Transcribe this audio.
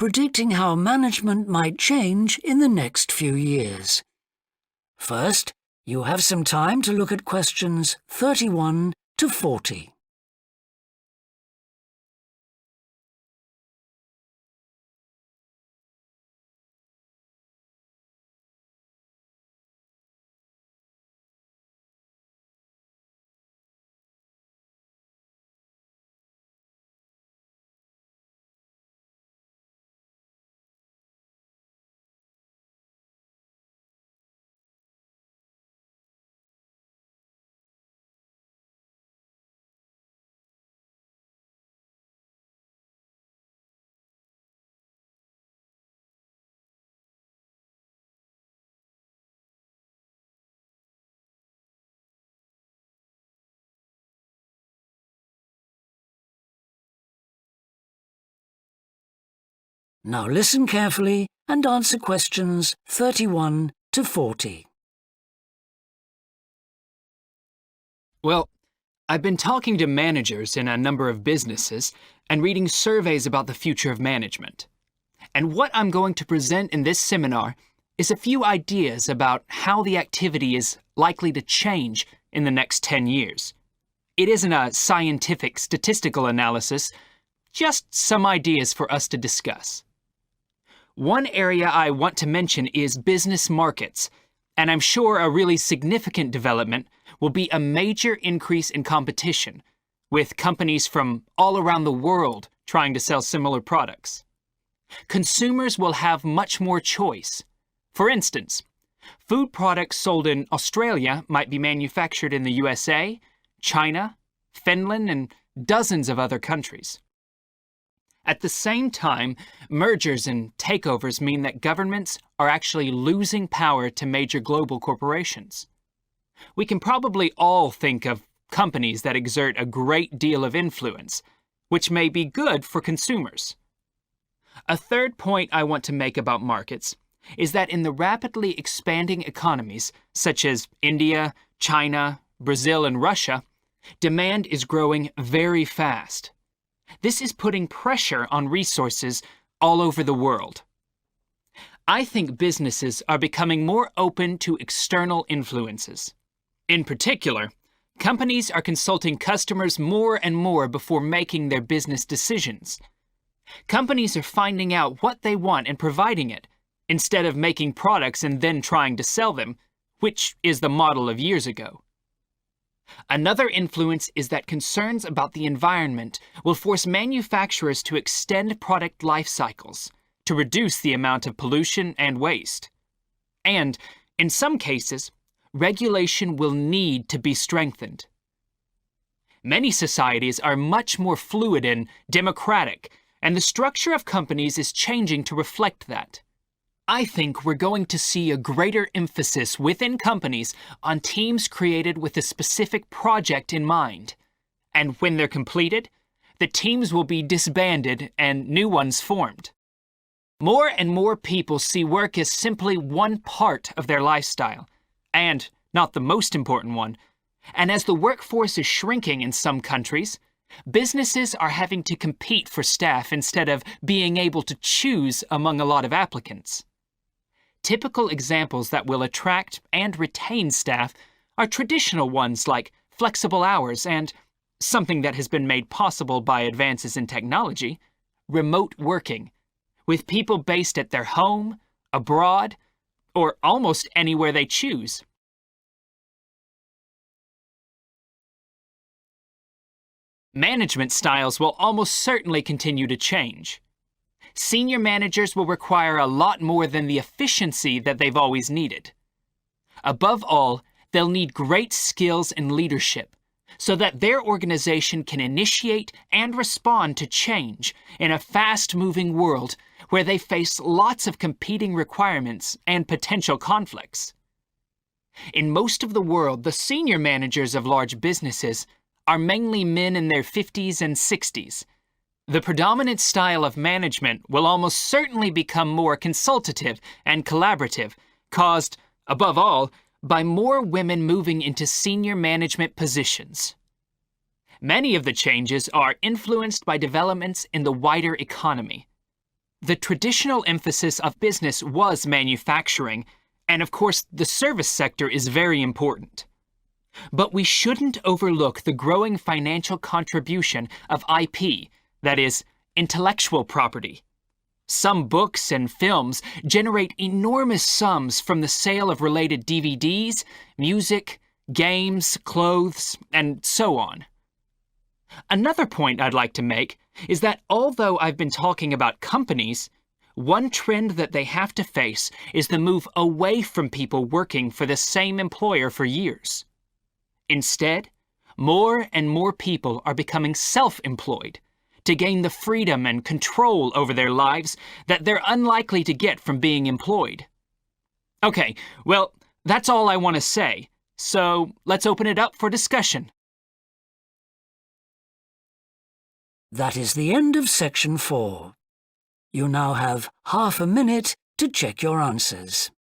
predicting how management might change in the next few years. First, you have some time to look at questions 31 to 40. Now listen carefully and answer questions 31 to 40. Well, I've been talking to managers in a number of businesses and reading surveys about the future of management. And what I'm going to present in this seminar is a few ideas about how the activity is likely to change in the next 10 years. It isn't a scientific statistical analysis, just some ideas for us to discuss. One area I want to mention is business markets, and I'm sure a really significant development will be a major increase in competition, with companies from all around the world trying to sell similar products. Consumers will have much more choice. For instance, food products sold in Australia might be manufactured in the USA, China, Finland, and dozens of other countries. At the same time, mergers and takeovers mean that governments are actually losing power to major global corporations. We can probably all think of companies that exert a great deal of influence, which may be good for consumers. A third point I want to make about markets is that in the rapidly expanding economies, such as India, China, Brazil, and Russia, demand is growing very fast. This is putting pressure on resources all over the world. I think businesses are becoming more open to external influences. In particular, companies are consulting customers more and more before making their business decisions. Companies are finding out what they want and providing it, instead of making products and then trying to sell them, which is the model of years ago. Another influence is that concerns about the environment will force manufacturers to extend product life cycles to reduce the amount of pollution and waste. And, in some cases, regulation will need to be strengthened. Many societies are much more fluid and democratic, and the structure of companies is changing to reflect that. I think we're going to see a greater emphasis within companies on teams created with a specific project in mind. And when they're completed, the teams will be disbanded and new ones formed. More and more people see work as simply one part of their lifestyle, and not the most important one. And as the workforce is shrinking in some countries, businesses are having to compete for staff instead of being able to choose among a lot of applicants. Typical examples that will attract and retain staff are traditional ones like flexible hours and, something that has been made possible by advances in technology, remote working, with people based at their home, abroad, or almost anywhere they choose. Management styles will almost certainly continue to change. Senior managers will require a lot more than the efficiency that they've always needed. Above all, they'll need great skills in leadership so that their organization can initiate and respond to change in a fast-moving world where they face lots of competing requirements and potential conflicts. In most of the world, the senior managers of large businesses are mainly men in their 50s and 60s. The predominant style of management will almost certainly become more consultative and collaborative, caused, above all, by more women moving into senior management positions. Many of the changes are influenced by developments in the wider economy. the traditional emphasis of business was manufacturing, and of course the service sector is very important. But we shouldn't overlook the growing financial contribution of IP, that is, intellectual property. Some books and films generate enormous sums from the sale of related DVDs, music, games, clothes, and so on. Another point I'd like to make is that although I've been talking about companies, one trend that they have to face is the move away from people working for the same employer for years. Instead, more and more people are becoming self-employed to gain the freedom and control over their lives that they're unlikely to get from being employed. Okay, well, that's all I want to say, so let's open it up for discussion. That is the end of section 4. You now have half a minute to check your answers.